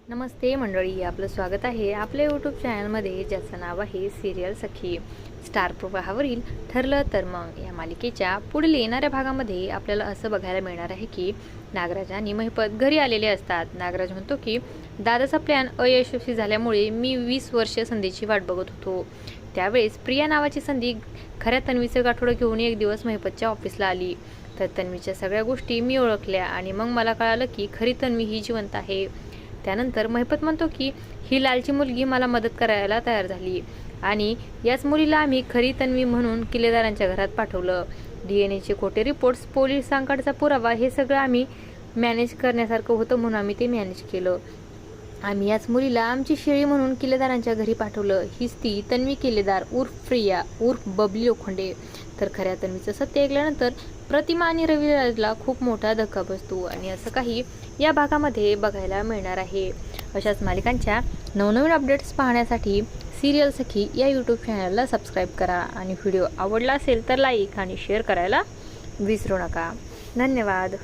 नमस्ते मंडळी, आपलं स्वागत आहे आपल्या यूट्यूब चॅनलमध्ये, ज्याचं नाव आहे सिरियल सखी. स्टार प्रवाहावरील ठरलं तर मग या मालिकेच्या पुढील येणाऱ्या भागामध्ये आपल्याला असं बघायला मिळणार आहे की नागराज आणि महिपत घरी आलेले असतात. नागराज म्हणतो की दादाचा प्लॅन अयशस्वी झाल्यामुळे मी 20 वर्ष संधीची वाट बघत होतो. त्यावेळेस प्रिया नावाची संधी खऱ्या तन्वीचं गाठोडं घेऊन एक दिवस महिपतच्या ऑफिसला आली. तर तन्वीच्या सगळ्या गोष्टी मी ओळखल्या आणि मग मला कळालं की खरी तन्वी ही जिवंत आहे. त्यानंतर महिपत म्हणतो की ही लालची मुलगी मला मदत करायला तयार झाली आणि याच मुलीला आम्ही खरी तन्वी म्हणून किल्लेदारांच्या घरात पाठवलं. DNA चे खोटे रिपोर्ट्स, पोलिसांकडचा पुरावा, हे सगळं आम्ही मॅनेज करण्यासारखं होतं म्हणून आम्ही ते मॅनेज केलं. आम्ही याच मुलीला आमची शेळी म्हणून किल्लेदारांच्या घरी पाठवलं. हीच ती तन्वी किल्लेदार उर्फ प्रिया उर्फ बबली लोखंडे. तर खऱ्या तन्वीचं सत्य ऐकल्यानंतर प्रतिमा आणि रविराजला खूप मोठा धक्का बसतो आणि असं काही या भागामध्ये बघायला मिळणार आहे. अशाच मालिकांच्या नवनवीन अपडेट्स पाहण्यासाठी सिरियल सखी या यूट्यूब चॅनलला सबस्क्राईब करा आणि व्हिडिओ आवडला असेल तर लाईक आणि शेअर करायला विसरू नका. धन्यवाद.